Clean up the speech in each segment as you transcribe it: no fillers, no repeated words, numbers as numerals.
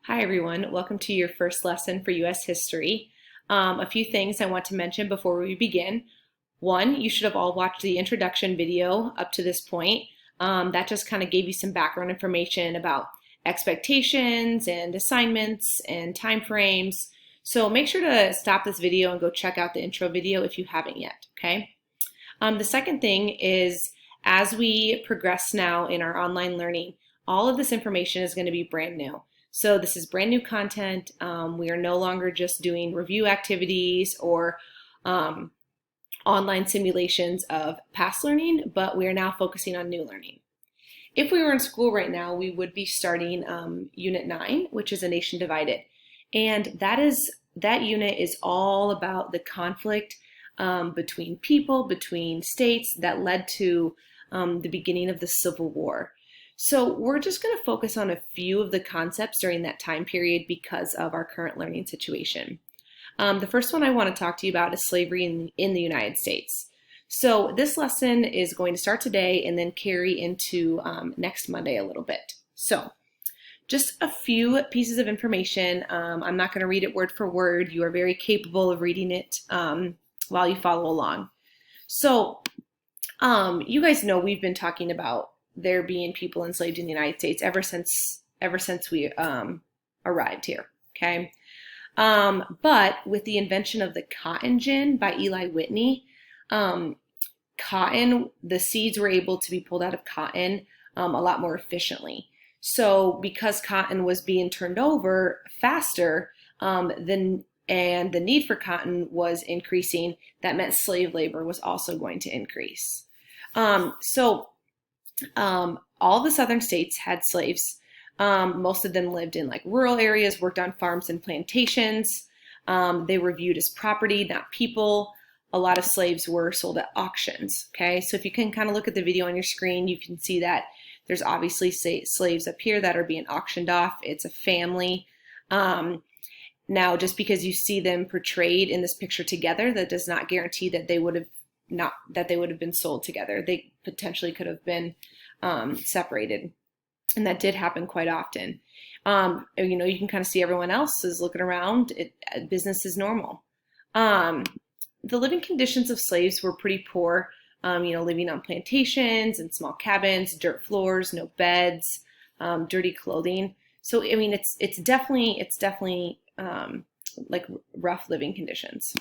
Hi everyone, welcome to your first lesson for U.S. history. A few things I want to mention before we begin. One, you should have all watched the introduction video up to this point. That just kind of gave you some background information about expectations and assignments and time frames. So make sure to stop this video and go check out the intro video if you haven't yet, okay? The second thing is as we progress now in our online learning, all of this information is going to be brand new. So this is brand new content. We are no longer just doing review activities or online simulations of past learning, but we are now focusing on new learning. If we were in school right now, we would be starting Unit 9, which is A Nation Divided. And that unit is all about the conflict between people, between states that led to the beginning of the Civil War. So we're just going to focus on a few of the concepts during that time period because of our current learning situation. The first one I want to talk to you about is slavery in the United States. So this lesson is going to start today and then carry into next Monday a little bit. So just a few pieces of information. I'm not going to read it word for word. You are very capable of reading it while you follow along. So you guys know we've been talking about there being people enslaved in the United States ever since we arrived here, okay? But with the invention of the cotton gin by Eli Whitney, the seeds were able to be pulled out of cotton a lot more efficiently. So because cotton was being turned over faster and the need for cotton was increasing, that meant slave labor was also going to increase. All the southern states had slaves. Most of them lived in like rural areas, worked on farms and plantations. They were viewed as property, not people. A lot of slaves were sold at auctions, okay? So if you can kind of look at the video on your screen, you can see that there's obviously slaves up here that are being auctioned off. It's a family. Now, just because you see them portrayed in this picture together, that does not guarantee that they would have been sold together. They potentially could have been separated, and that did happen quite often. You can kind of see everyone else is looking around. Business is normal. The living conditions of slaves were pretty poor. Living on plantations and small cabins, dirt floors, no beds, dirty clothing. So I mean, it's definitely like rough living conditions.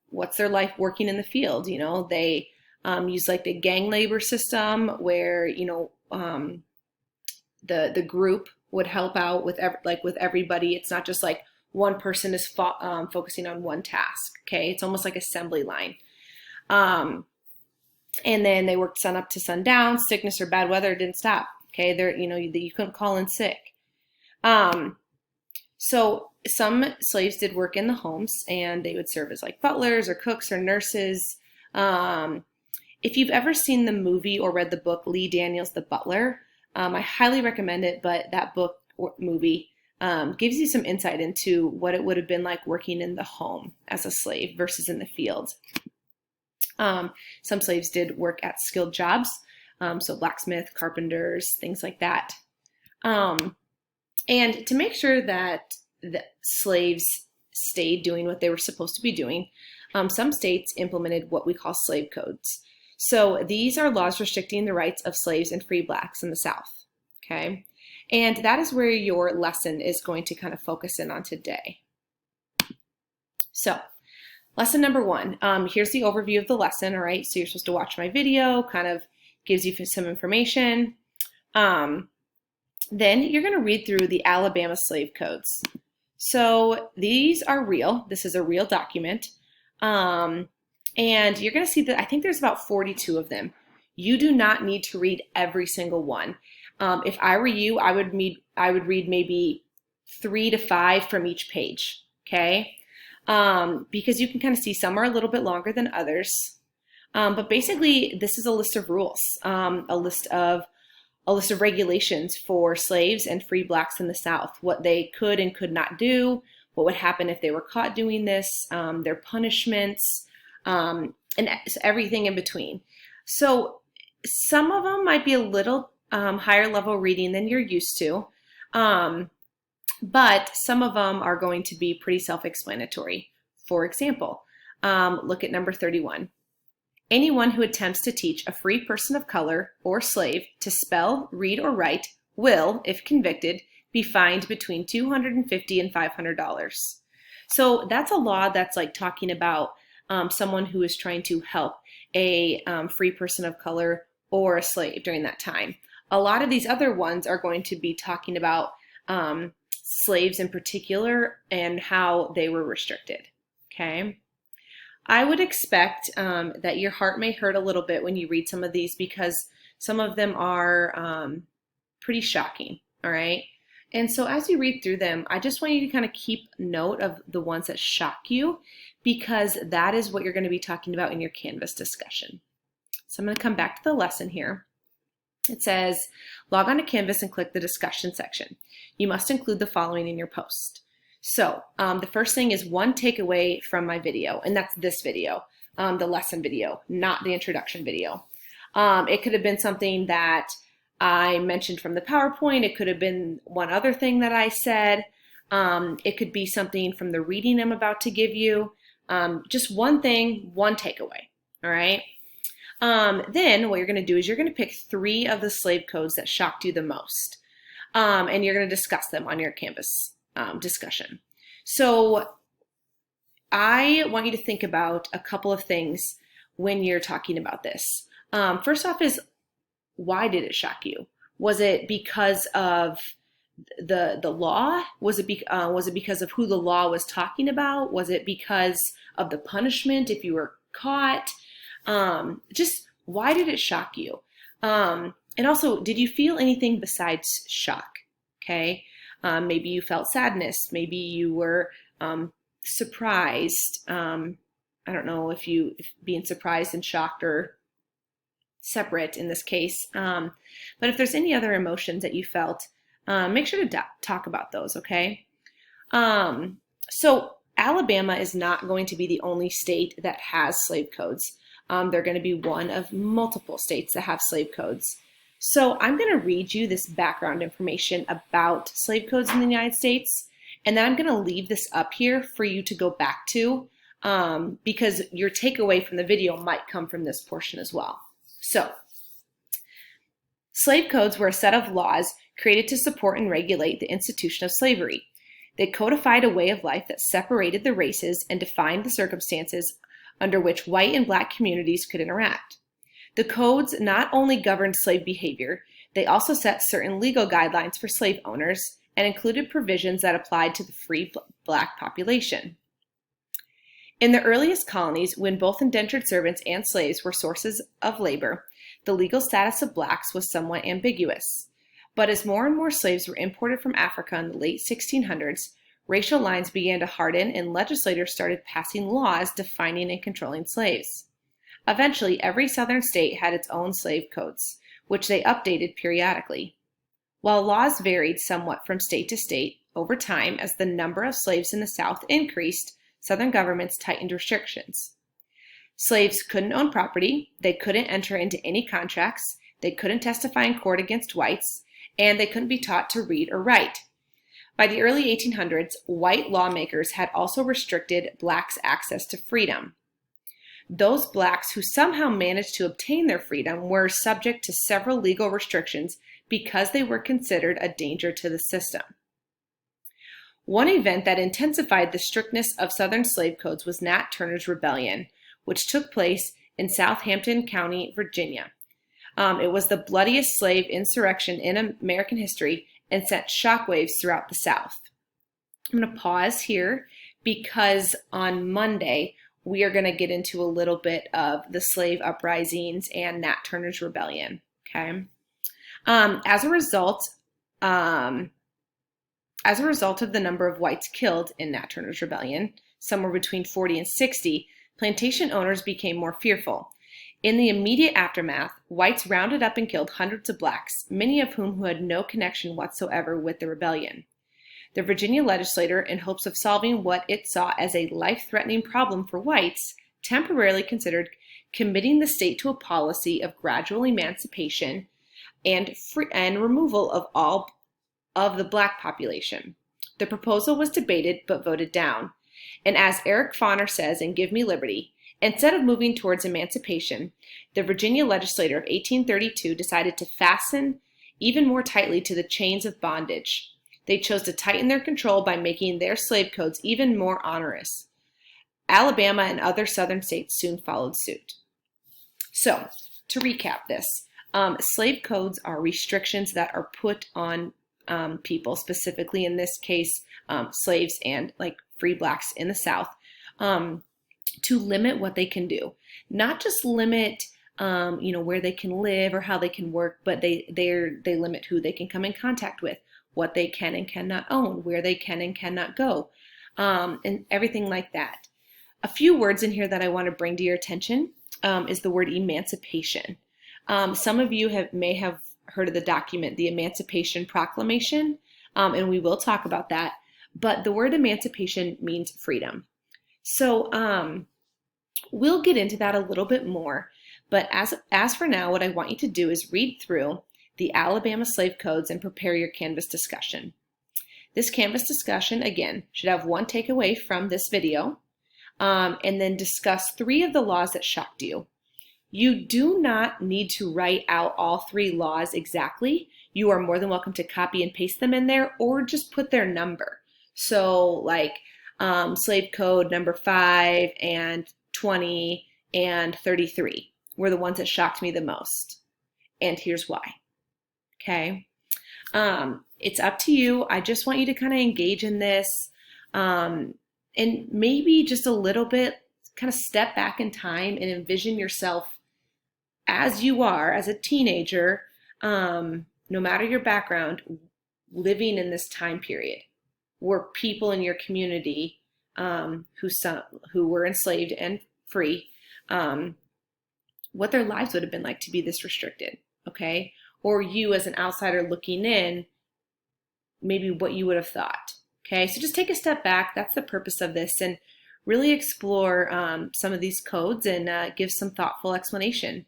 What's their life working in the field? They use like the gang labor system where, the group would help out with everybody. It's not just like one person is focusing on one task. Okay. It's almost like assembly line. And then they worked sun up to sundown. Sickness or bad weather didn't stop. Okay. You couldn't call in sick. So some slaves did work in the homes, and they would serve as like butlers or cooks or nurses. If you've ever seen the movie or read the book Lee Daniels' The Butler, I highly recommend it, but that book or movie gives you some insight into what it would have been like working in the home as a slave versus in the field. Some slaves did work at skilled jobs, so blacksmith, carpenters, things like that. And to make sure that the slaves stayed doing what they were supposed to be doing, some states implemented what we call slave codes. So these are laws restricting the rights of slaves and free blacks in the South, okay? And that is where your lesson is going to kind of focus in on today. So lesson number 1, here's the overview of the lesson, all right? So you're supposed to watch my video, kind of gives you some information. Then you're going to read through the Alabama slave codes. So these are real. This is a real document. And you're going to see that I think there's about 42 of them. You do not need to read every single one. If I were you, I would read maybe 3 to 5 from each page, okay? Because you can kind of see some are a little bit longer than others. But basically, this is a list of rules, a list of regulations for slaves and free blacks in the South, what they could and could not do, what would happen if they were caught doing this, their punishments, and everything in between. So some of them might be a little higher level reading than you're used to. But some of them are going to be pretty self-explanatory. For example, look at number 31. Anyone who attempts to teach a free person of color or slave to spell, read, or write will, if convicted, be fined between $250 and $500. So that's a law that's like talking about someone who is trying to help a free person of color or a slave during that time. A lot of these other ones are going to be talking about slaves in particular and how they were restricted. Okay. I would expect that your heart may hurt a little bit when you read some of these because some of them are pretty shocking. All right. And so as you read through them, I just want you to kind of keep note of the ones that shock you because that is what you're going to be talking about in your Canvas discussion. So I'm going to come back to the lesson here. It says, log on to Canvas and click the discussion section. You must include the following in your post. So the first thing is one takeaway from my video, and that's this video, the lesson video, not the introduction video. It could have been something that I mentioned from the PowerPoint. It could have been one other thing that I said. It could be something from the reading I'm about to give you. Just one thing, one takeaway, all right? Then what you're going to do is you're going to pick 3 of the slave codes that shocked you the most, and you're going to discuss them on your Canvas discussion. So I want you to think about a couple of things when you're talking about this. First off is, why did it shock you? Was it because of the law? Was it because of who the law was talking about? Was it because of the punishment if you were caught? Just why did it shock you? And also, did you feel anything besides shock? Okay. Maybe you felt sadness. Maybe you were surprised. I don't know if being surprised and shocked are separate in this case. But if there's any other emotions that you felt, make sure to talk about those, okay? So Alabama is not going to be the only state that has slave codes. They're going to be one of multiple states that have slave codes. So I'm going to read you this background information about slave codes in the United States, and then I'm going to leave this up here for you to go back to because your takeaway from the video might come from this portion as well. So, slave codes were a set of laws created to support and regulate the institution of slavery. They codified a way of life that separated the races and defined the circumstances under which white and black communities could interact. The codes not only governed slave behavior, they also set certain legal guidelines for slave owners and included provisions that applied to the free black population. In the earliest colonies, when both indentured servants and slaves were sources of labor, the legal status of blacks was somewhat ambiguous. But as more and more slaves were imported from Africa in the late 1600s, racial lines began to harden and legislators started passing laws defining and controlling slaves. Eventually, every southern state had its own slave codes, which they updated periodically. While laws varied somewhat from state to state, over time, as the number of slaves in the South increased, Southern governments tightened restrictions. Slaves couldn't own property, they couldn't enter into any contracts, they couldn't testify in court against whites, and they couldn't be taught to read or write. By the early 1800s, white lawmakers had also restricted blacks' access to freedom. Those blacks who somehow managed to obtain their freedom were subject to several legal restrictions because they were considered a danger to the system. One event that intensified the strictness of Southern slave codes was Nat Turner's Rebellion, which took place in Southampton County, Virginia. It was the bloodiest slave insurrection in American history and sent shockwaves throughout the South. I'm going to pause here because on Monday, we are going to get into a little bit of the slave uprisings and Nat Turner's Rebellion, okay? As a result of the number of whites killed in Nat Turner's Rebellion, somewhere between 40 and 60, plantation owners became more fearful. In the immediate aftermath, whites rounded up and killed hundreds of blacks, many of whom had no connection whatsoever with the rebellion. The Virginia legislature, in hopes of solving what it saw as a life-threatening problem for whites, temporarily considered committing the state to a policy of gradual emancipation and removal of all of the Black population. The proposal was debated but voted down. And as Eric Foner says in Give Me Liberty, instead of moving towards emancipation, the Virginia legislature of 1832 decided to fasten even more tightly to the chains of bondage. They chose to tighten their control by making their slave codes even more onerous. Alabama and other southern states soon followed suit. So, to recap this, slave codes are restrictions that are put on people, specifically in this case, slaves and like free blacks in the South, to limit what they can do. Not just limit, where they can live or how they can work, but they limit who they can come in contact with, what they can and cannot own, where they can and cannot go, and everything like that. A few words in here that I want to bring to your attention is the word emancipation. Some of you may have heard of the document, the Emancipation Proclamation, and we will talk about that. But the word emancipation means freedom. So we'll get into that a little bit more. But as for now, what I want you to do is read through the Alabama slave codes and prepare your Canvas discussion. This Canvas discussion, again, should have one takeaway from this video, and then discuss 3 of the laws that shocked you. You do not need to write out all 3 laws exactly. You are more than welcome to copy and paste them in there or just put their number. So like slave code number 5 and 20 and 33 were the ones that shocked me the most. And here's why. Okay. It's up to you. I just want you to kind of engage in this and maybe just a little bit kind of step back in time and envision yourself as you are, as a teenager, no matter your background, living in this time period where people in your community who were enslaved and free, what their lives would have been like to be this restricted, okay? Or you as an outsider looking in, maybe what you would have thought, okay? So just take a step back. That's the purpose of this, and really explore some of these codes and give some thoughtful explanation.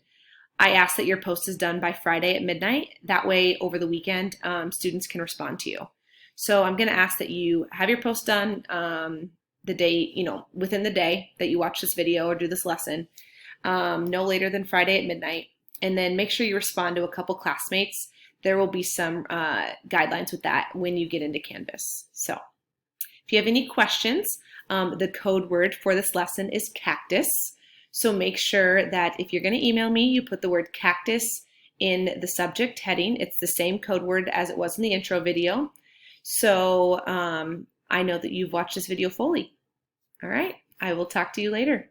I ask that your post is done by Friday at midnight. That way, over the weekend, students can respond to you. So I'm going to ask that you have your post done the day, within the day that you watch this video or do this lesson, no later than Friday at midnight. And then make sure you respond to a couple classmates. There will be some guidelines with that when you get into Canvas. So if you have any questions, the code word for this lesson is cactus. So make sure that if you're going to email me, you put the word cactus in the subject heading. It's the same code word as it was in the intro video. So I know that you've watched this video fully. All right, I will talk to you later.